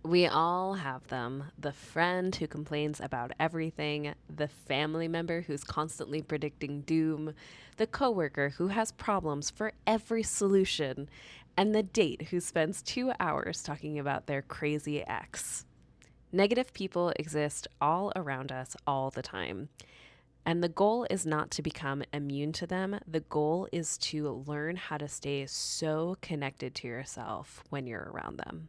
We all have them. The friend who complains about everything, the family member who's constantly predicting doom, the coworker who has problems for every solution, and the date who spends 2 hours talking about their crazy ex. Negative people exist all around us all the time. And the goal is not to become immune to them. The goal is to learn how to stay so connected to yourself when you're around them.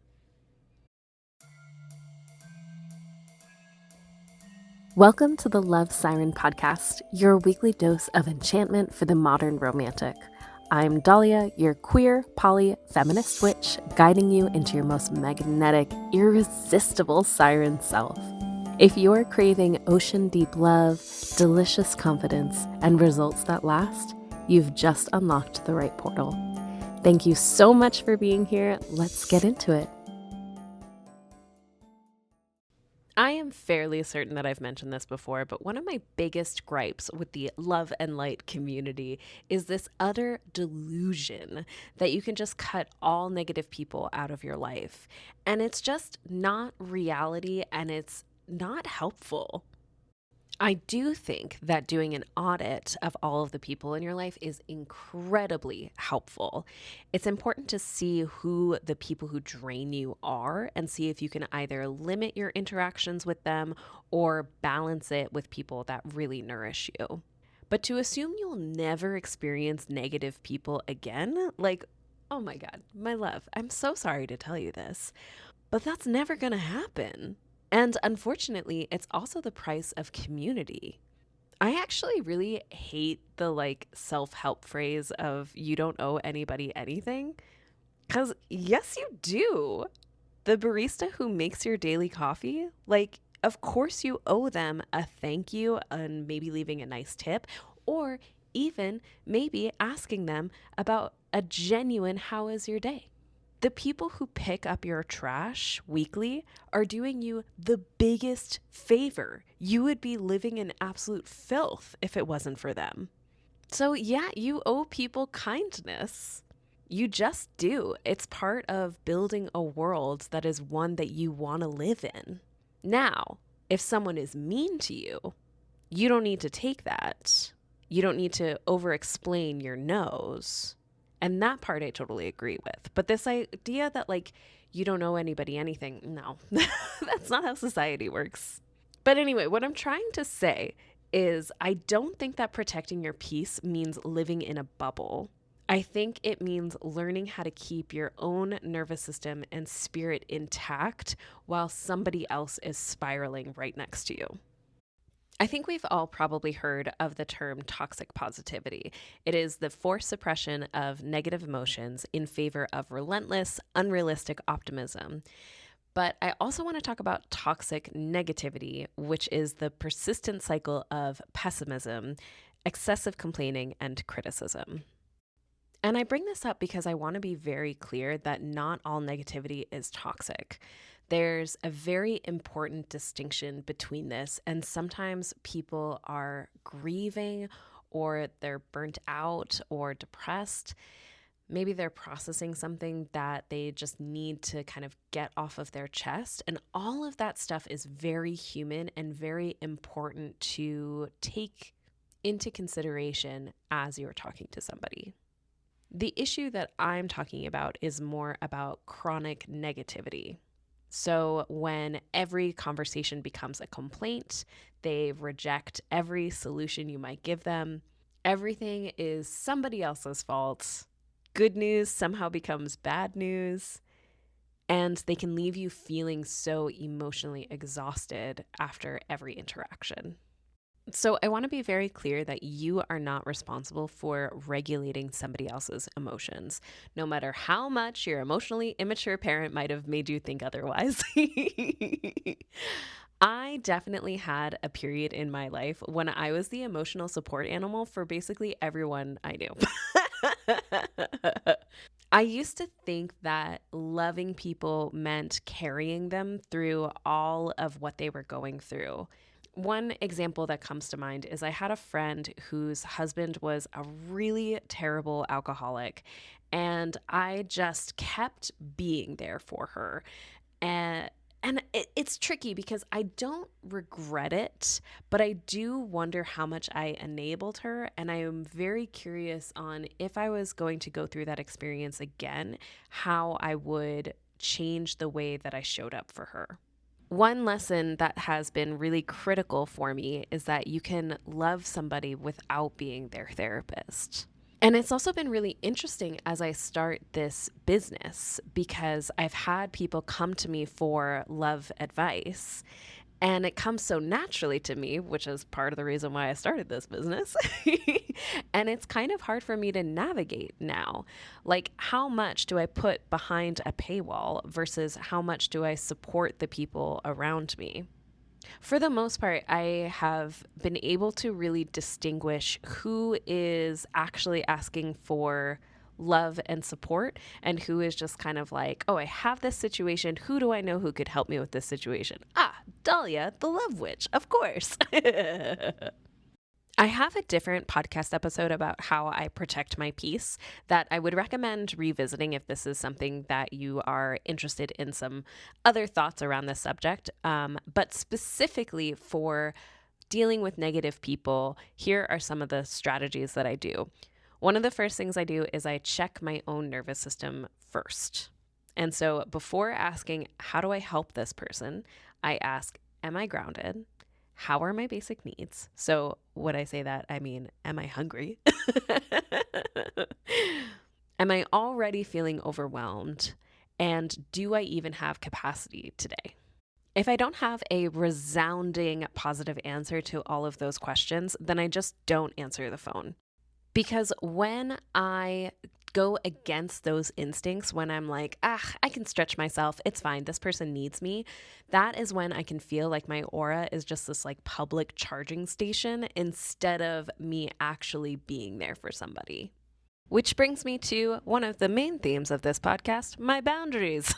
Welcome to the Love Siren Podcast, your weekly dose of enchantment for the modern romantic. I'm Dahlia, your queer, poly, feminist witch, guiding you into your most magnetic, irresistible siren self. If you're craving ocean deep love, delicious confidence, and results that last, you've just unlocked the right portal. Thank you so much for being here. Let's get into it. I am fairly certain that I've mentioned this before, but one of my biggest gripes with the love and light community is this utter delusion that you can just cut all negative people out of your life. And it's just not reality and it's not helpful. I do think that doing an audit of all of the people in your life is incredibly helpful. It's important to see who the people who drain you are and see if you can either limit your interactions with them or balance it with people that really nourish you. But to assume you'll never experience negative people again, like, oh my God, my love, I'm so sorry to tell you this, but that's never going to happen. And unfortunately, it's also the price of community. I actually really hate the self-help phrase of you don't owe anybody anything. Because yes, you do. The barista who makes your daily coffee, of course you owe them a thank you and maybe leaving a nice tip, or even maybe asking them about a genuine how is your day. The people who pick up your trash weekly are doing you the biggest favor. You would be living in absolute filth if it wasn't for them. So, yeah, you owe people kindness. You just do. It's part of building a world that is one that you want to live in. Now, if someone is mean to you, you don't need to take that. You don't need to over explain your no's. And that part I totally agree with. But this idea that you don't owe anybody anything, no, that's not how society works. But anyway, what I'm trying to say is I don't think that protecting your peace means living in a bubble. I think it means learning how to keep your own nervous system and spirit intact while somebody else is spiraling right next to you. I think we've all probably heard of the term toxic positivity. It is the forced suppression of negative emotions in favor of relentless, unrealistic optimism. But I also want to talk about toxic negativity, which is the persistent cycle of pessimism, excessive complaining, and criticism. And I bring this up because I want to be very clear that not all negativity is toxic. There's a very important distinction between this, and sometimes people are grieving or they're burnt out or depressed. Maybe they're processing something that they just need to kind of get off of their chest. And all of that stuff is very human and very important to take into consideration as you're talking to somebody. The issue that I'm talking about is more about chronic negativity. So when every conversation becomes a complaint, they reject every solution you might give them. Everything is somebody else's fault. Good news somehow becomes bad news. And they can leave you feeling so emotionally exhausted after every interaction. So I want to be very clear that you are not responsible for regulating somebody else's emotions, no matter how much your emotionally immature parent might have made you think otherwise. I definitely had a period in my life when I was the emotional support animal for basically everyone I knew. I used to think that loving people meant carrying them through all of what they were going through. One example that comes to mind is I had a friend whose husband was a really terrible alcoholic, and I just kept being there for her. And It's tricky because I don't regret it, but I do wonder how much I enabled her. And I am very curious on if I was going to go through that experience again, how I would change the way that I showed up for her. One lesson that has been really critical for me is that you can love somebody without being their therapist. And it's also been really interesting as I start this business because I've had people come to me for love advice. And it comes so naturally to me, which is part of the reason why I started this business. And it's kind of hard for me to navigate now. Like, how much do I put behind a paywall versus how much do I support the people around me? For the most part, I have been able to really distinguish who is actually asking for love and support and who is just kind of like, oh, I have this situation. Who do I know who could help me with this situation? Ah, Dahlia, the love witch, of course. I have a different podcast episode about how I protect my peace that I would recommend revisiting if this is something that you are interested in some other thoughts around this subject. But specifically for dealing with negative people, here are some of the strategies that I do. One of the first things I do is I check my own nervous system first. And so before asking, how do I help this person? I ask, am I grounded? How are my basic needs? So when I say that, I mean, am I hungry? Am I already feeling overwhelmed? And do I even have capacity today? If I don't have a resounding positive answer to all of those questions, then I just don't answer the phone. Because when I go against those instincts, when I'm like, I can stretch myself, it's fine, this person needs me, that is when I can feel like my aura is just this like public charging station instead of me actually being there for somebody. Which brings me to one of the main themes of this podcast, my boundaries.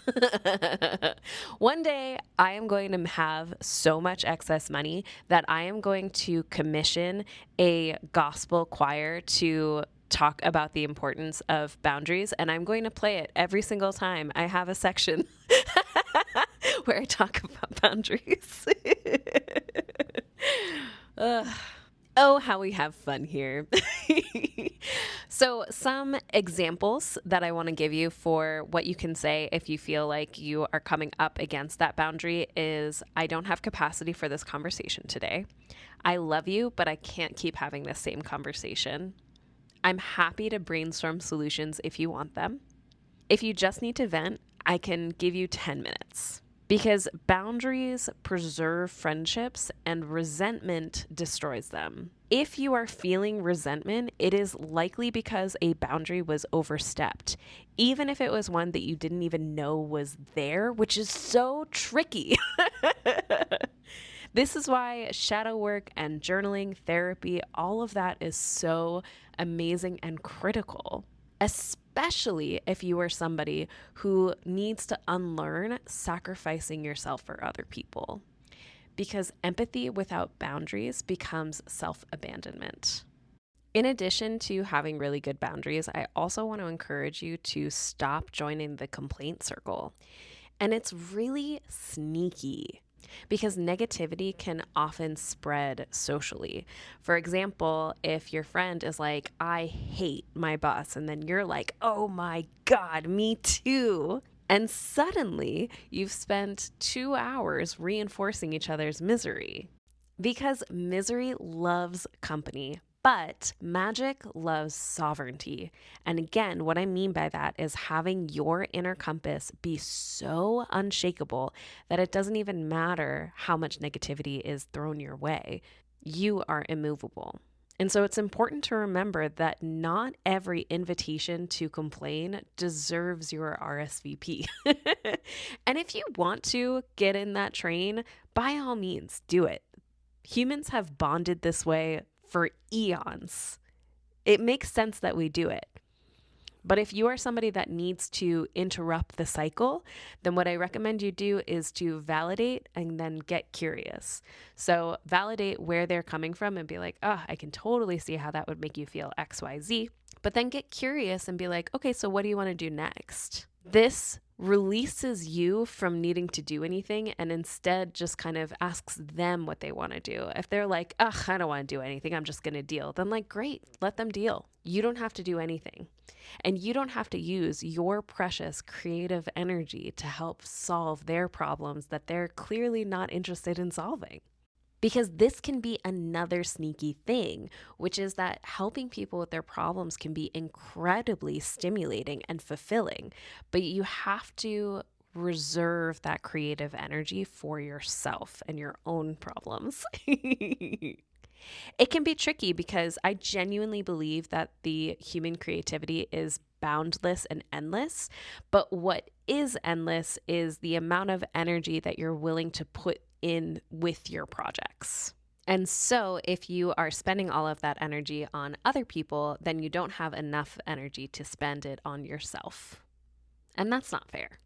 One day, I am going to have so much excess money that I am going to commission a gospel choir to talk about the importance of boundaries, and I'm going to play it every single time I have a section where I talk about boundaries. Oh, how we have fun here. So some examples that I want to give you for what you can say if you feel like you are coming up against that boundary is, I don't have capacity for this conversation today. I love you, but I can't keep having this same conversation. I'm happy to brainstorm solutions if you want them. If you just need to vent, I can give you 10 minutes. Because boundaries preserve friendships and resentment destroys them. If you are feeling resentment, it is likely because a boundary was overstepped, even if it was one that you didn't even know was there, which is so tricky. This is why shadow work and journaling, therapy, all of that is so amazing and critical. Especially if you are somebody who needs to unlearn sacrificing yourself for other people. Because empathy without boundaries becomes self-abandonment. In addition to having really good boundaries, I also want to encourage you to stop joining the complaint circle. And it's really sneaky, because negativity can often spread socially. For example, if your friend is like, I hate my boss, and then you're like, oh my God, me too. And suddenly you've spent 2 hours reinforcing each other's misery. Because misery loves company, but magic loves sovereignty. And again, what I mean by that is having your inner compass be so unshakable that it doesn't even matter how much negativity is thrown your way. You are immovable. And so it's important to remember that not every invitation to complain deserves your RSVP. And if you want to get in that train, by all means, do it. Humans have bonded this way for eons. It makes sense that we do it. But if you are somebody that needs to interrupt the cycle, then what I recommend you do is to validate and then get curious. So validate where they're coming from and be like, I can totally see how that would make you feel XYZ. But then get curious and be like, okay, so what do you want to do next? This releases you from needing to do anything and instead just kind of asks them what they want to do. If they're like, ugh, I don't want to do anything, I'm just going to deal, then like, great, let them deal. You don't have to do anything. And you don't have to use your precious creative energy to help solve their problems that they're clearly not interested in solving. Because this can be another sneaky thing, which is that helping people with their problems can be incredibly stimulating and fulfilling, but you have to reserve that creative energy for yourself and your own problems. It can be tricky because I genuinely believe that the human creativity is boundless and endless. But what is endless is the amount of energy that you're willing to put in with your projects. And so, if you are spending all of that energy on other people, then you don't have enough energy to spend it on yourself. And that's not fair.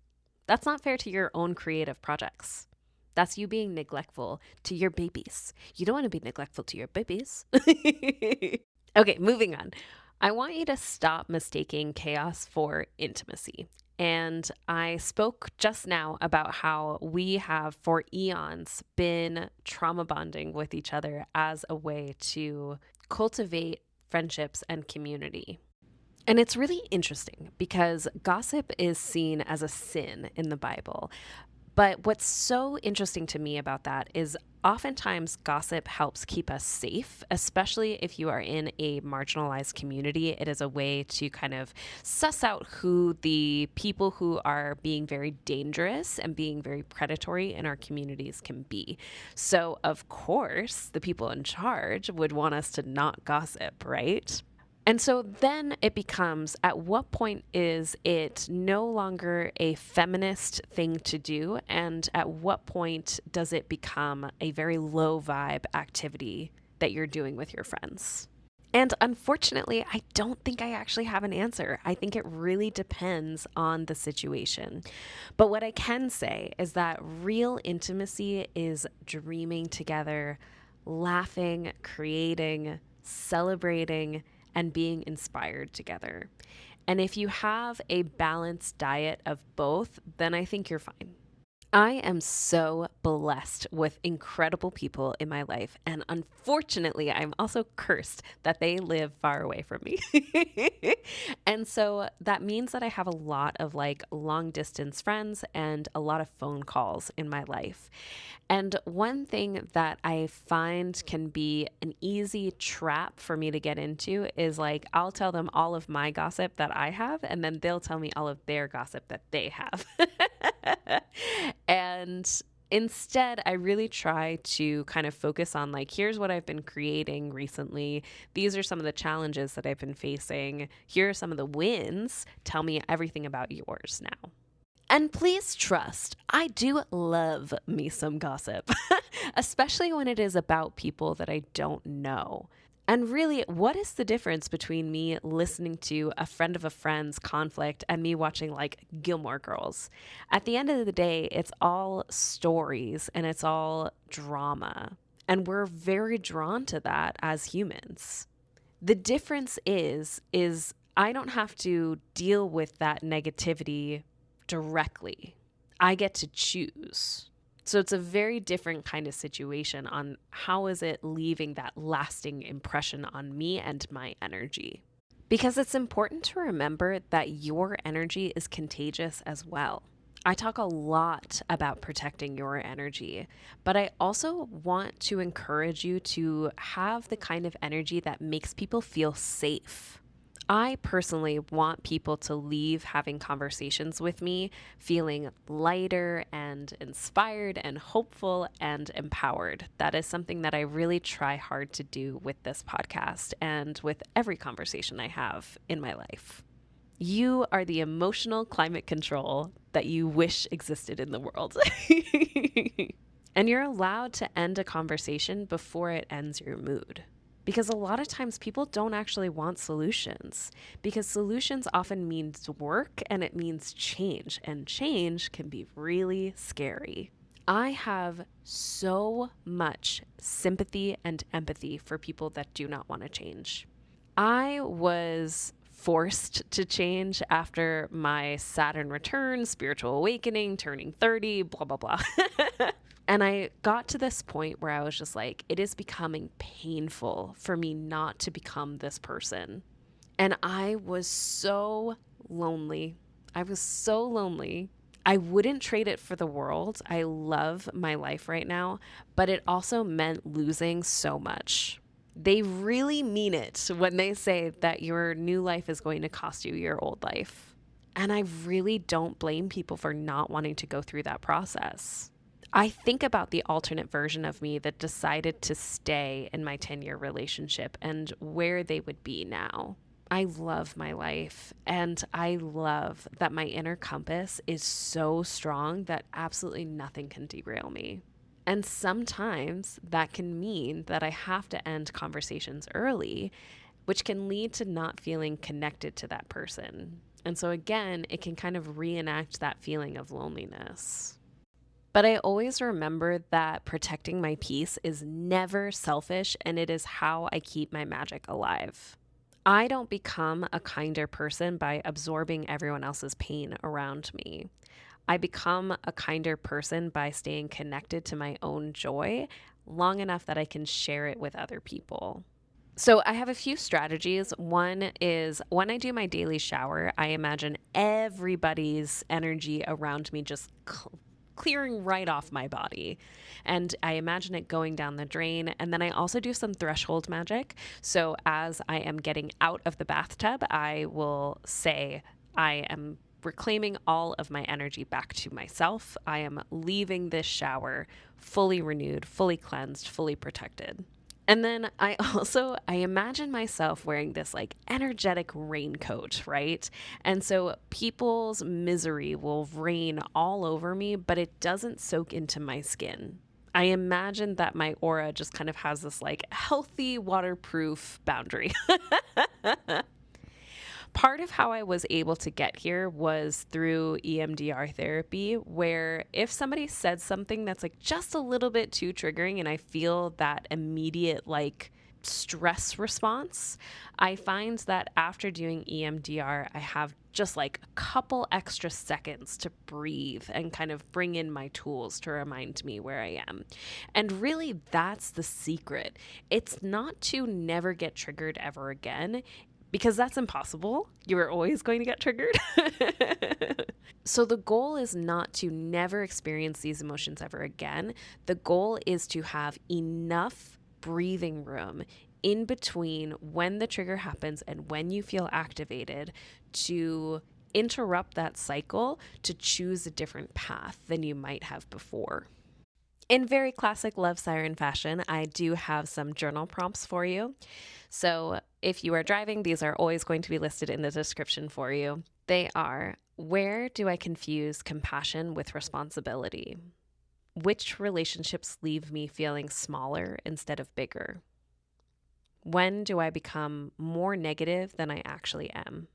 That's not fair to your own creative projects. That's you being neglectful to your babies. You don't want to be neglectful to your babies. Okay, moving on. I want you to stop mistaking chaos for intimacy. And I spoke just now about how we have for eons been trauma bonding with each other as a way to cultivate friendships and community. And it's really interesting because gossip is seen as a sin in the Bible. But what's so interesting to me about that is oftentimes gossip helps keep us safe, especially if you are in a marginalized community. It is a way to kind of suss out who the people who are being very dangerous and being very predatory in our communities can be. So, of course, the people in charge would want us to not gossip, right? And so then it becomes, at what point is it no longer a feminist thing to do? And at what point does it become a very low vibe activity that you're doing with your friends? And unfortunately, I don't think I actually have an answer. I think it really depends on the situation. But what I can say is that real intimacy is dreaming together, laughing, creating, celebrating, and being inspired together. And if you have a balanced diet of both, then I think you're fine. I am so blessed with incredible people in my life. And unfortunately, I'm also cursed that they live far away from me. And so that means that I have a lot of like long distance friends and a lot of phone calls in my life. And one thing that I find can be an easy trap for me to get into is like, I'll tell them all of my gossip that I have, and then they'll tell me all of their gossip that they have. And instead, I really try to kind of focus on like, here's what I've been creating recently. These are some of the challenges that I've been facing. Here are some of the wins. Tell me everything about yours now. And please trust, I do love me some gossip, especially when it is about people that I don't know. And really, what is the difference between me listening to a friend of a friend's conflict and me watching like Gilmore Girls? At the end of the day, it's all stories and it's all drama. And we're very drawn to that as humans. The difference is I don't have to deal with that negativity directly. I get to choose. So it's a very different kind of situation on how is it leaving that lasting impression on me and my energy. Because it's important to remember that your energy is contagious as well. I talk a lot about protecting your energy, but I also want to encourage you to have the kind of energy that makes people feel safe. I personally want people to leave having conversations with me feeling lighter and inspired and hopeful and empowered. That is something that I really try hard to do with this podcast and with every conversation I have in my life. You are the emotional climate control that you wish existed in the world. And you're allowed to end a conversation before it ends your mood. Because a lot of times people don't actually want solutions, because solutions often means work and it means change, and change can be really scary. I have so much sympathy and empathy for people that do not want to change. I was forced to change after my Saturn return, spiritual awakening, turning 30, blah, blah, blah. And I got to this point where I was just like, it is becoming painful for me not to become this person. And I was so lonely. I was so lonely. I wouldn't trade it for the world. I love my life right now, but it also meant losing so much. They really mean it when they say that your new life is going to cost you your old life. And I really don't blame people for not wanting to go through that process. I think about the alternate version of me that decided to stay in my 10-year relationship and where they would be now. I love my life, and I love that my inner compass is so strong that absolutely nothing can derail me. And sometimes that can mean that I have to end conversations early, which can lead to not feeling connected to that person. And so again, it can kind of reenact that feeling of loneliness. But I always remember that protecting my peace is never selfish, and it is how I keep my magic alive. I don't become a kinder person by absorbing everyone else's pain around me. I become a kinder person by staying connected to my own joy long enough that I can share it with other people. So I have a few strategies. One is when I do my daily shower, I imagine everybody's energy around me just clearing right off my body. And I imagine it going down the drain. And then I also do some threshold magic. So as I am getting out of the bathtub, I will say, I am reclaiming all of my energy back to myself. I am leaving this shower fully renewed, fully cleansed, fully protected. And then I imagine myself wearing this like energetic raincoat, right? And so people's misery will rain all over me, but it doesn't soak into my skin. I imagine that my aura just kind of has this like healthy waterproof boundary. Part of how I was able to get here was through EMDR therapy, where if somebody said something that's like just a little bit too triggering and I feel that immediate like stress response, I find that after doing EMDR, I have just like a couple extra seconds to breathe and kind of bring in my tools to remind me where I am. And really, that's the secret. It's not to never get triggered ever again, because that's impossible. You are always going to get triggered. So the goal is not to never experience these emotions ever again. The goal is to have enough breathing room in between when the trigger happens and when you feel activated to interrupt that cycle, to choose a different path than you might have before. In very classic Love Siren fashion, I do have some journal prompts for you. So if you are driving, these are always going to be listed in the description for you. They are: where do I confuse compassion with responsibility? Which relationships leave me feeling smaller instead of bigger? When do I become more negative than I actually am?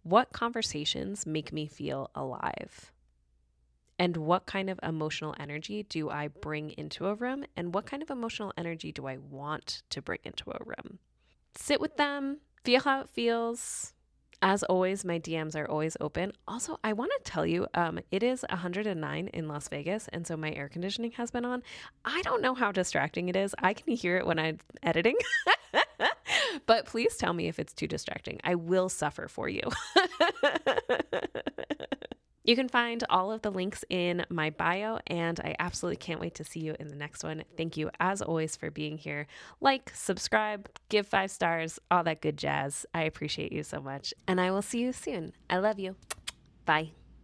What conversations make me feel alive? And what kind of emotional energy do I bring into a room? And what kind of emotional energy do I want to bring into a room? Sit with them, feel how it feels. As always, my DMs are always open. Also, I want to tell you, it is 109 in Las Vegas, and so my air conditioning has been on. I don't know how distracting it is. I can hear it when I'm editing. But please tell me if it's too distracting. I will suffer for you. You can find all of the links in my bio, and I absolutely can't wait to see you in the next one. Thank you, as always, for being here. Like, subscribe, give 5 stars, all that good jazz. I appreciate you so much, and I will see you soon. I love you. Bye.